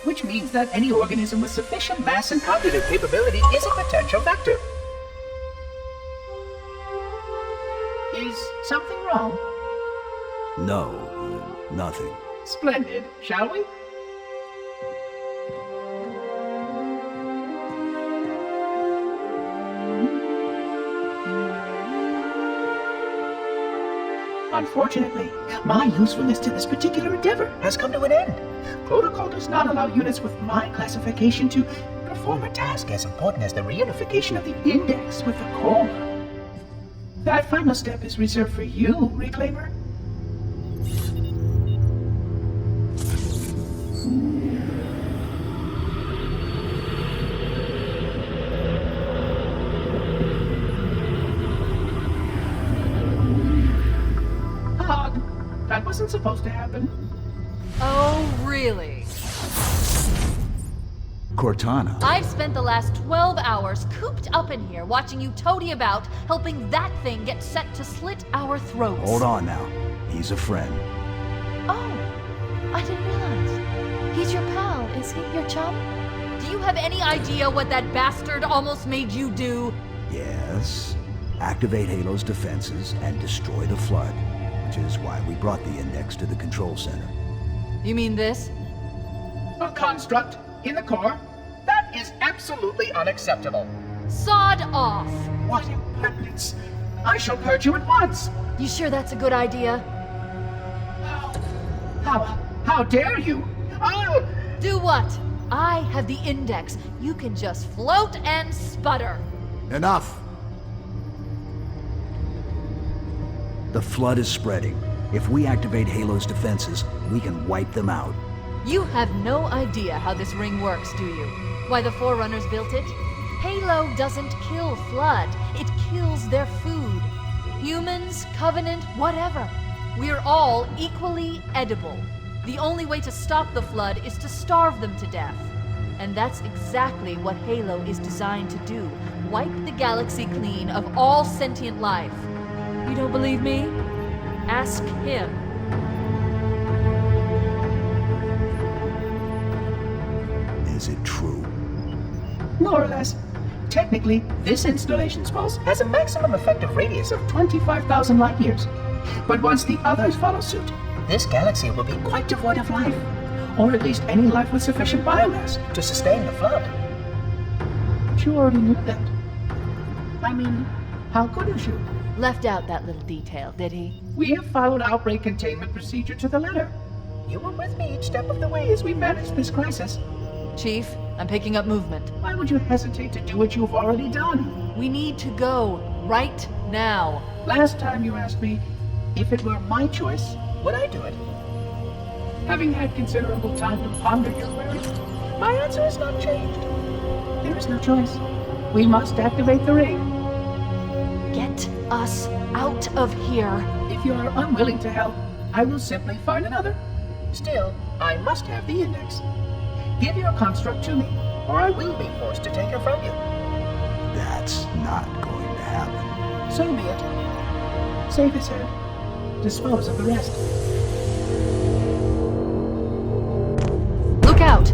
which means that any organism with sufficient mass and cognitive capability is a potential vector. Is something wrong? No, nothing. Splendid, shall we? Unfortunately, my usefulness to this particular endeavor has come to an end. Protocol does not allow units with my classification to perform a task as important as the reunification of the index with the core. That final step is reserved for you, Reclaimer. That wasn't supposed to happen. Oh, really? Cortana. I've spent the last 12 hours cooped up in here watching you toady about, helping that thing get set to slit our throats. Hold on now. He's a friend. Oh, I didn't realize. He's your pal, is he? Your chum? Do you have any idea what that bastard almost made you do? Yes. Activate Halo's defenses and destroy the Flood, which is why we brought the index to the control center. You mean this? A construct in the core? That is absolutely unacceptable. Sod off! What impertinence! I shall purge you at once! You sure that's a good idea? How dare you? I'll... Do what? I have the index. You can just float and sputter. Enough! The Flood is spreading. If we activate Halo's defenses, we can wipe them out. You have no idea how this ring works, do you? Why the Forerunners built it? Halo doesn't kill Flood. It kills their food. Humans, Covenant, whatever. We're all equally edible. The only way to stop the Flood is to starve them to death. And that's exactly what Halo is designed to do. Wipe the galaxy clean of all sentient life. You don't believe me? Ask him. Is it true? More or less. Technically, this installation's pulse has a maximum effective radius of 25,000 light years. But once the others follow suit, this galaxy will be quite devoid of life. Or at least any life with sufficient biomass to sustain the Flood. But you already knew that. I mean, how couldn't you? Left out that little detail, did he? We have followed outbreak containment procedure to the letter. You were with me each step of the way as we managed this crisis. Chief, I'm picking up movement. Why would you hesitate to do what you've already done? We need to go right now. Last time you asked me, if it were my choice, would I do it? Having had considerable time to ponder your query, my answer has not changed. There is no choice. We must activate the ring. Get us out of here. If you are unwilling to help, I will simply find another. Still, I must have the index. Give your construct to me, or I will be forced to take her from you. That's not going to happen. So be it. Save his head. Dispose of the rest. Look out!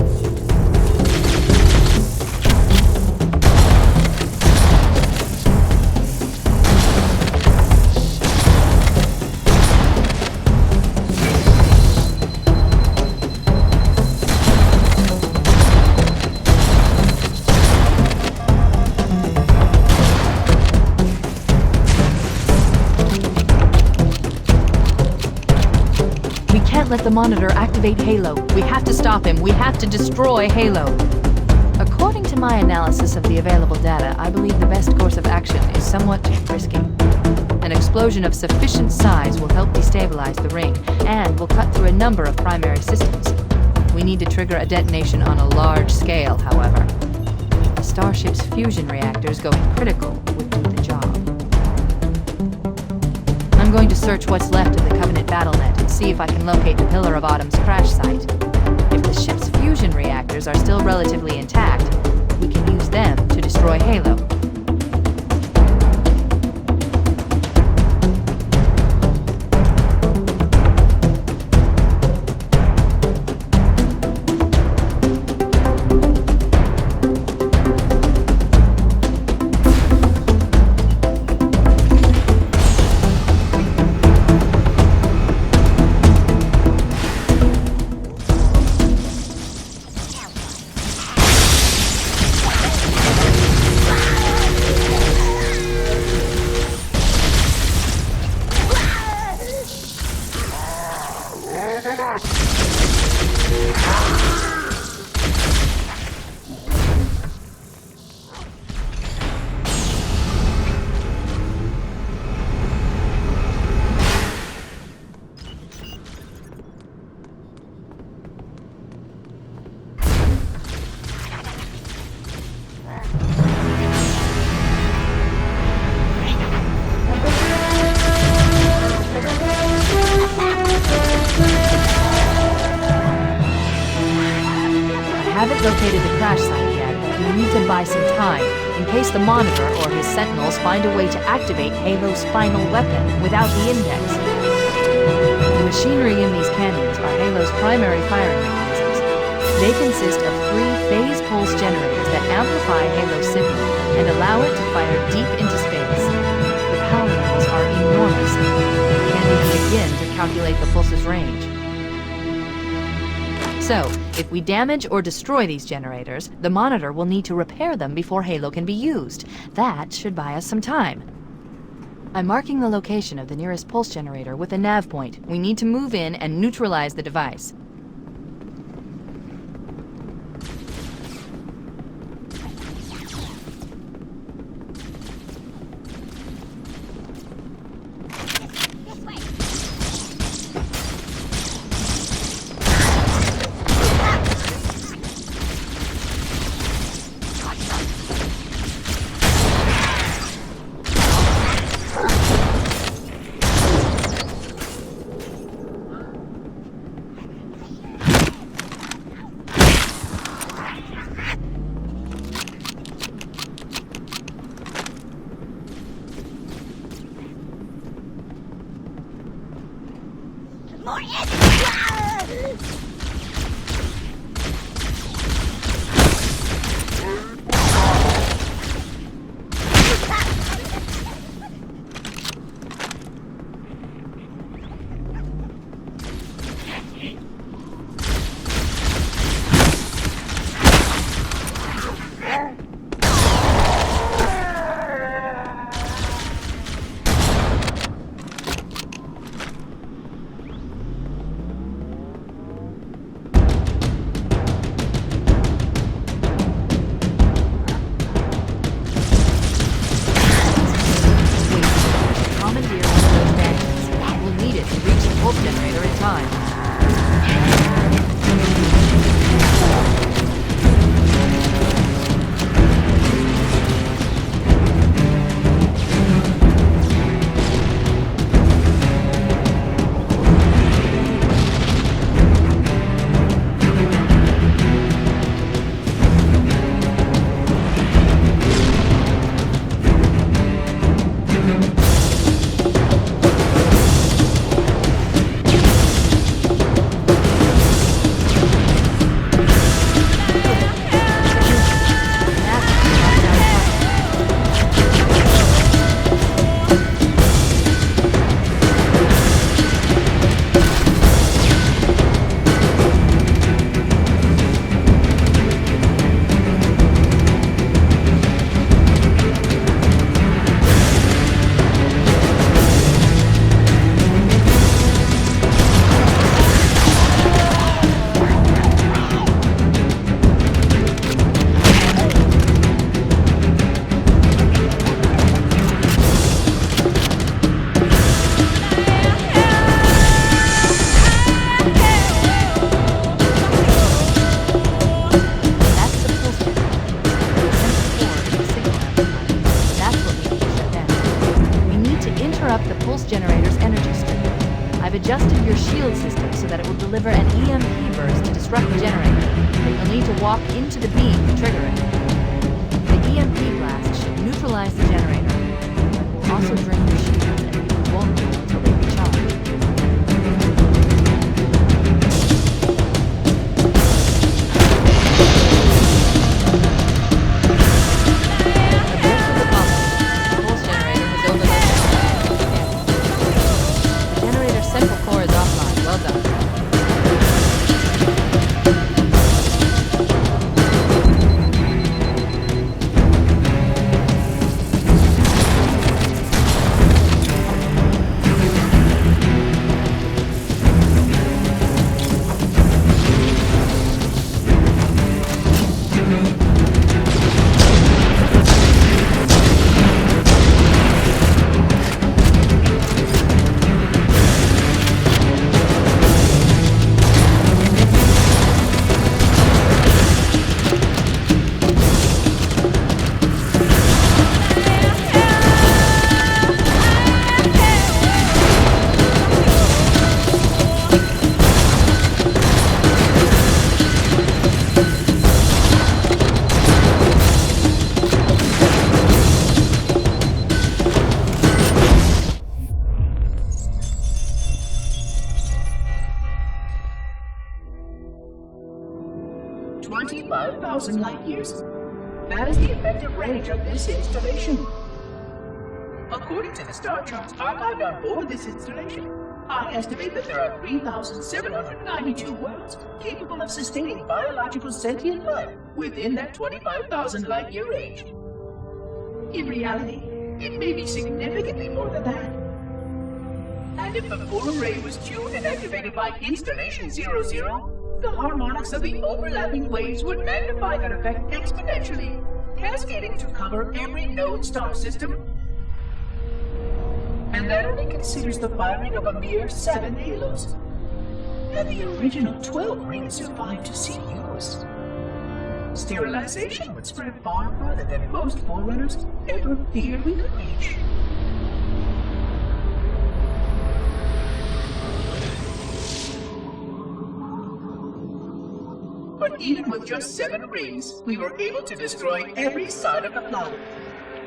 Let the monitor activate Halo. We have to stop him. We have to destroy Halo. According to my analysis of the available data, I believe the best course of action is somewhat risky. An explosion of sufficient size will help destabilize the ring, and will cut through a number of primary systems. We need to trigger a detonation on a large scale, however. The Starship's fusion reactors going critical would do the job. I'm going to search what's left of the Covenant BattleNet and see if I can locate the Pillar of Autumn's crash site. If the ship's fusion reactors are still relatively intact, we can use them to destroy Halo. located the crash site yet, but we need to buy some time in case the Monitor or his Sentinels find a way to activate Halo's final weapon without the Index. The machinery in these canyons are Halo's primary firing mechanisms. They consist of 3 phase pulse generators that amplify Halo's signal and allow it to fire deep into space. The power levels are enormous. We can't even begin to calculate the pulse's range. So, if we damage or destroy these generators, the Monitor will need to repair them before Halo can be used. That should buy us some time. I'm marking the location of the nearest pulse generator with a nav point. We need to move in and neutralize the device. I've adjusted your shield system so that it will deliver an EMP burst to disrupt the generator, but you'll need to walk into the beam to trigger it. The EMP blast should neutralize the generator, but will also drain your shields and leave you vulnerable until they recharge. 25,000 light years. That is the effective range of this installation. According to the star charts archived on board this installation, I estimate that there are 3,792 worlds capable of sustaining biological sentient life within that 25,000 light-year range. In reality, it may be significantly more than that. And if the full array was tuned and activated by Installation 00, the harmonics of the overlapping waves would magnify that effect exponentially, cascading to cover every known star system. And that only considers the firing of a mere 7 halos. And the original 12 rings survived to see use. Sterilization would spread far further than most forerunners ever feared we could reach. But even with just 7 rings, we were able to destroy every side of the planet,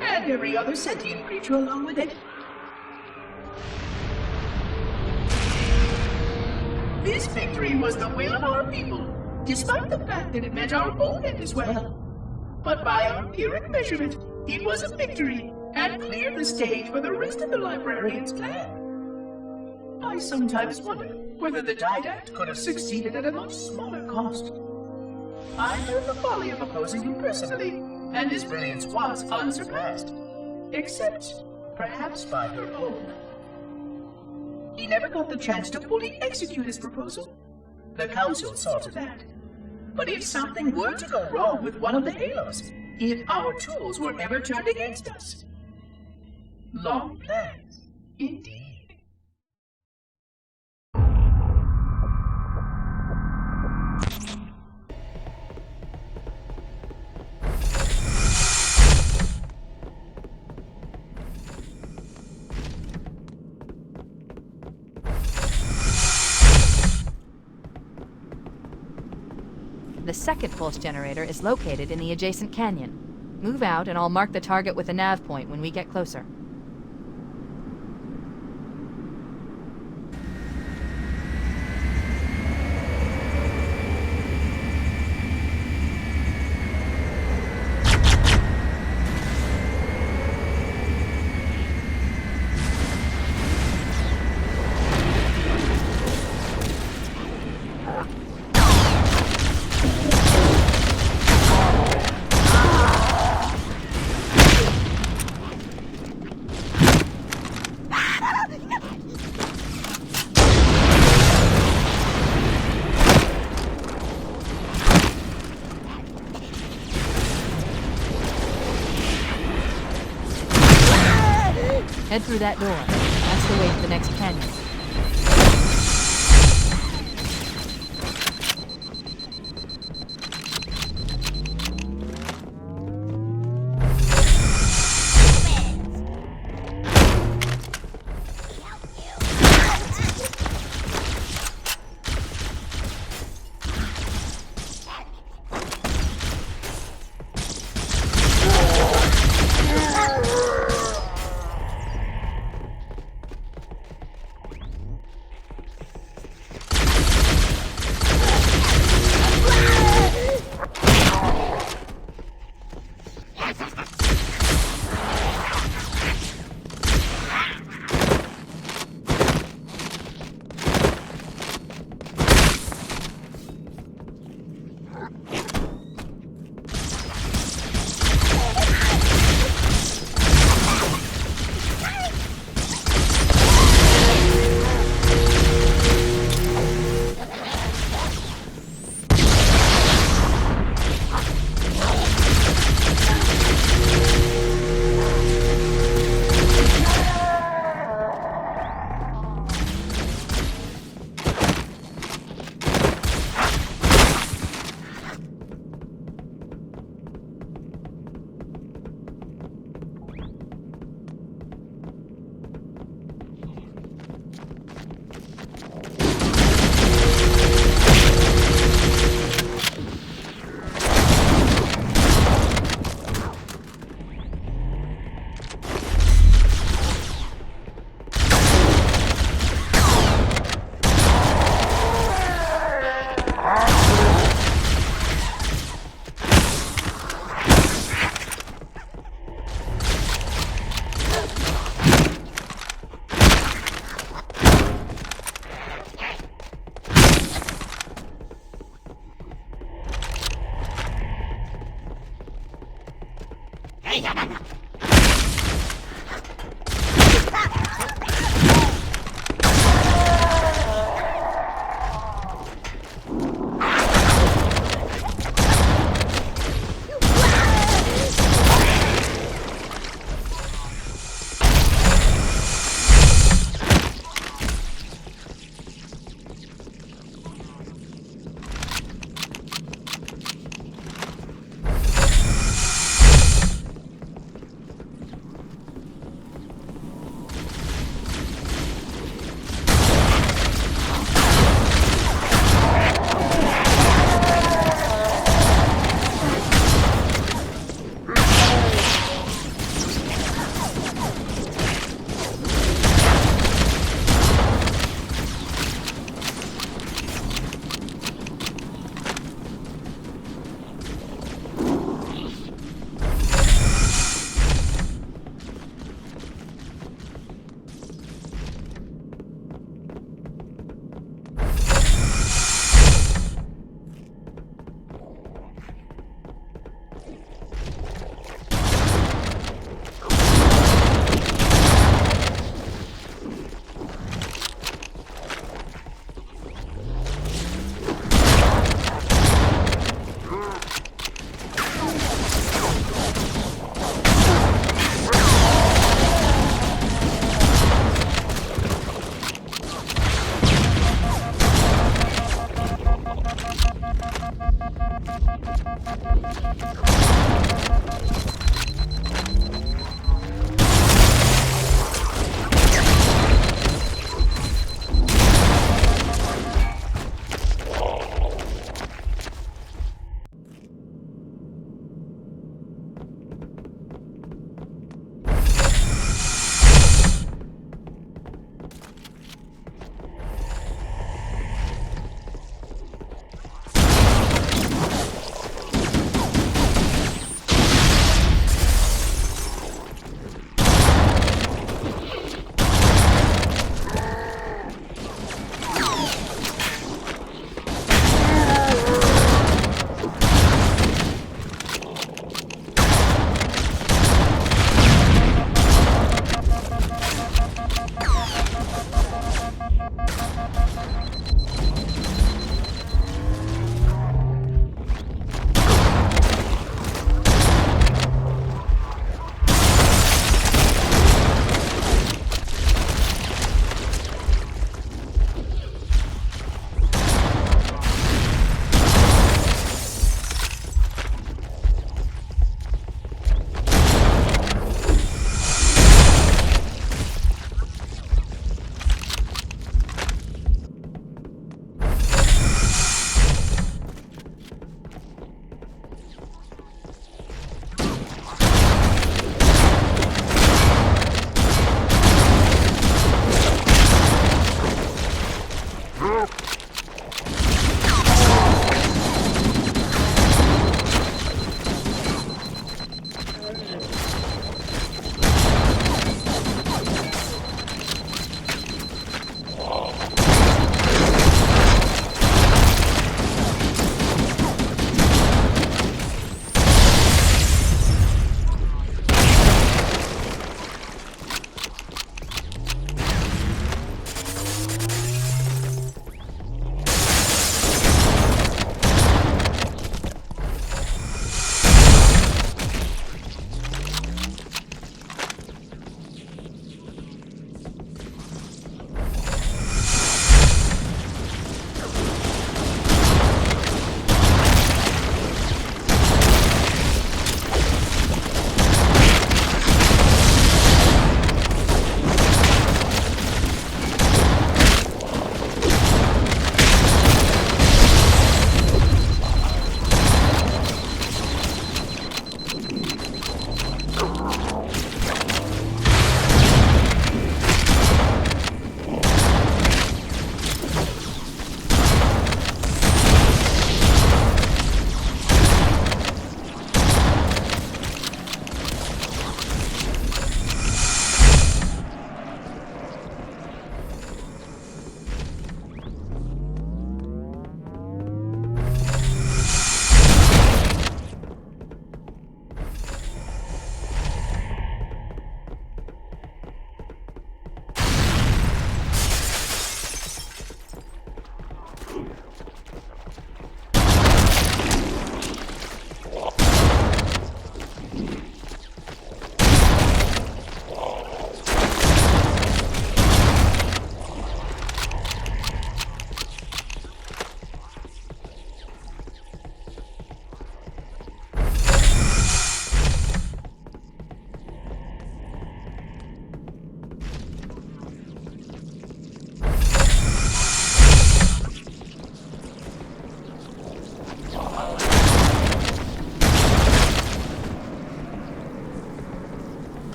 and every other sentient creature along with it. This victory was the will of our people, despite the fact that it meant our own end as well. But by our empiric measurement, it was a victory, and cleared the stage for the rest of the librarian's plan. I sometimes wonder whether the Didact could have succeeded at a much smaller cost. I learned the folly of opposing him personally, and his brilliance was unsurpassed, except perhaps by her own. He never got the chance to fully execute his proposal. The Council saw to that. But if something were to go wrong with one of the halos, if our tools were ever turned against us, long plans, indeed. The second pulse generator is located in the adjacent canyon. Move out and I'll mark the target with a nav point when we get closer. Head through that door. That's the way to the next canyon.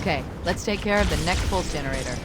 Okay, let's take care of the next pulse generator.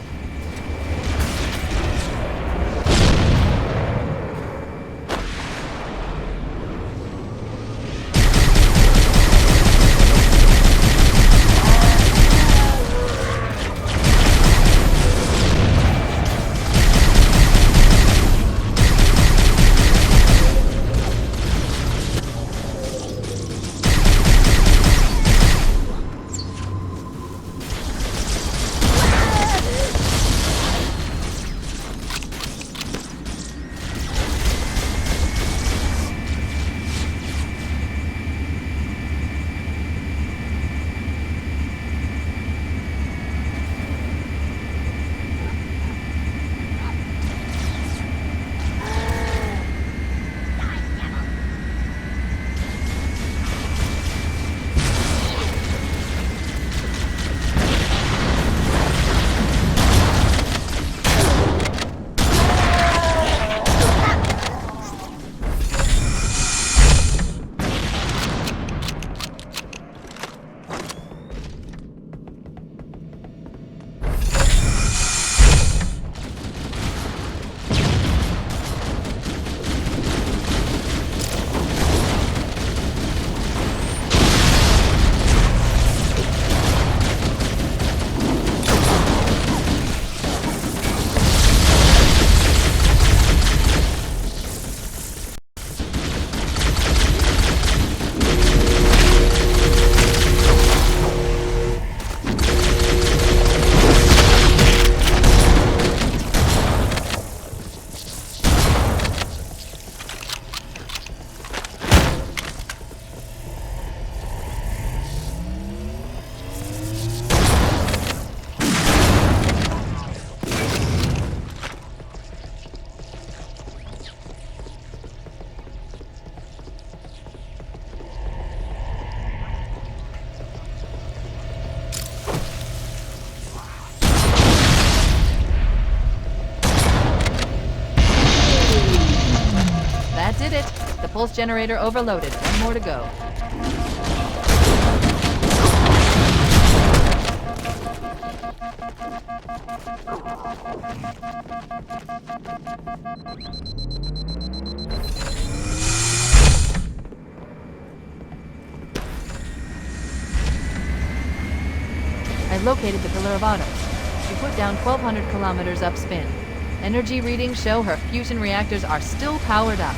pulse generator overloaded. One more to go. I've located the Pillar of Autumn. She put down 1,200 kilometers upspin. Energy readings show her fusion reactors are still powered up.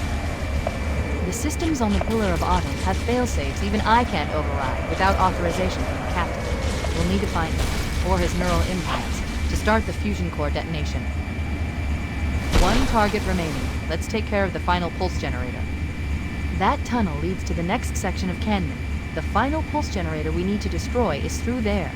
The systems on the Pillar of Autumn have failsafes even I can't override without authorization from the captain. We'll need to find him, or his neural implants, to start the fusion core detonation. One target remaining. Let's take care of the final pulse generator. That tunnel leads to the next section of canyon. The final pulse generator we need to destroy is through there.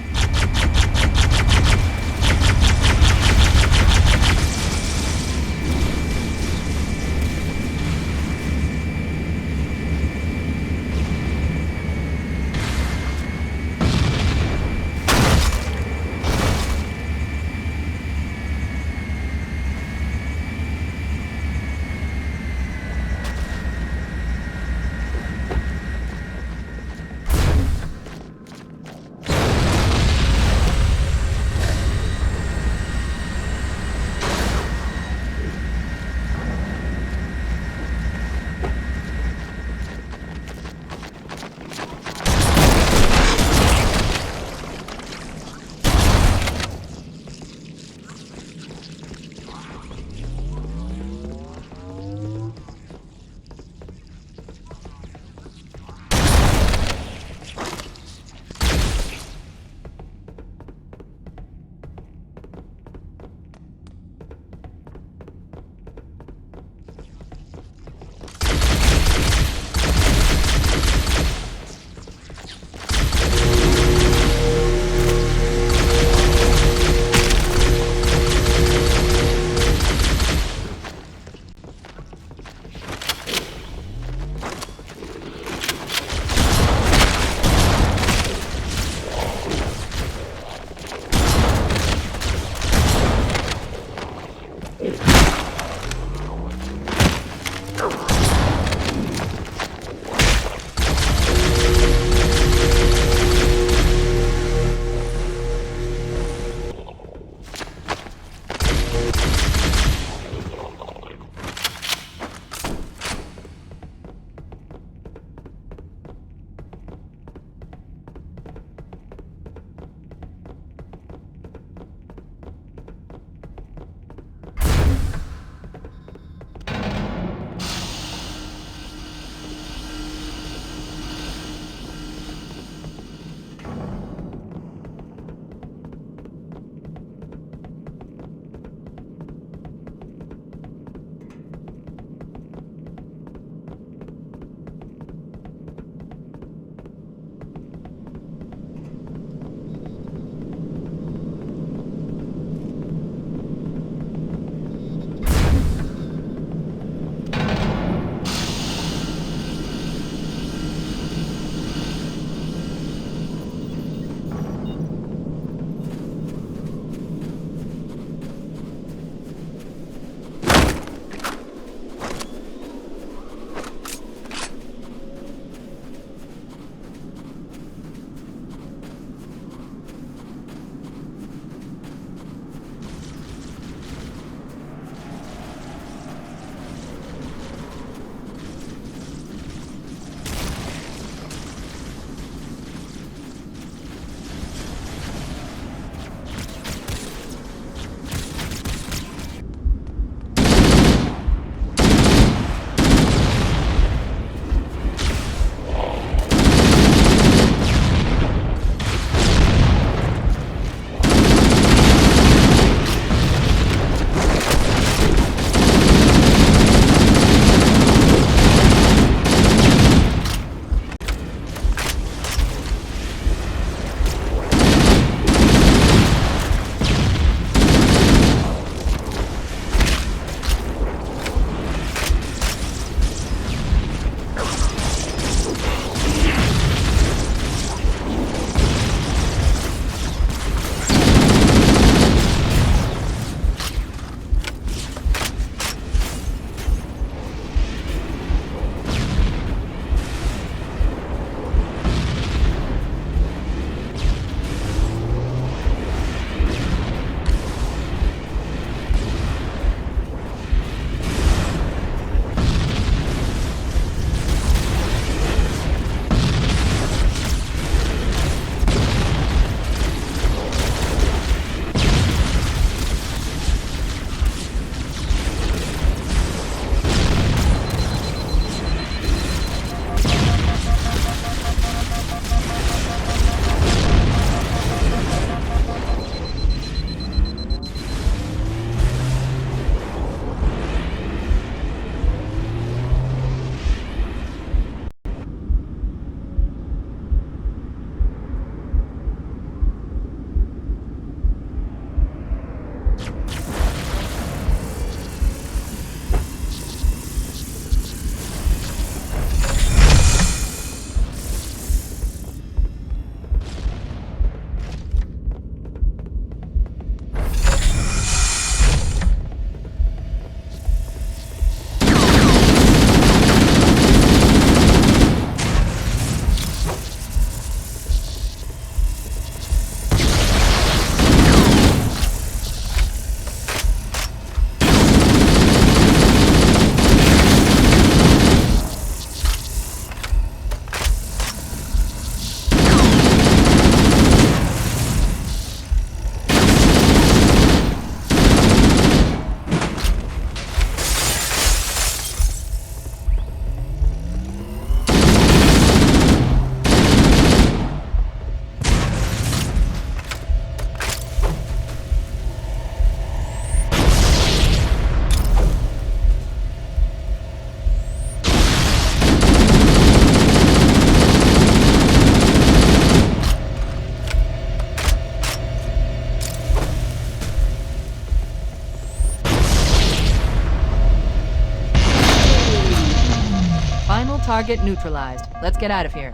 Target neutralized. Let's get out of here.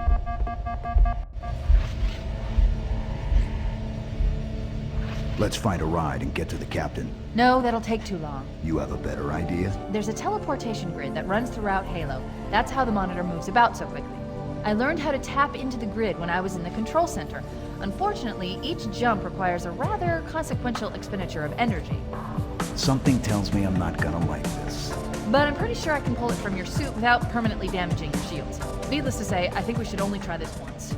Let's find a ride and get to the captain. No, that'll take too long. You have a better idea? There's a teleportation grid that runs throughout Halo. That's how the monitor moves about so quickly. I learned how to tap into the grid when I was in the control center. Unfortunately, each jump requires a rather consequential expenditure of energy. Something tells me I'm not gonna like this. But I'm pretty sure I can pull it from your suit without permanently damaging your shields. Needless to say, I think we should only try this once.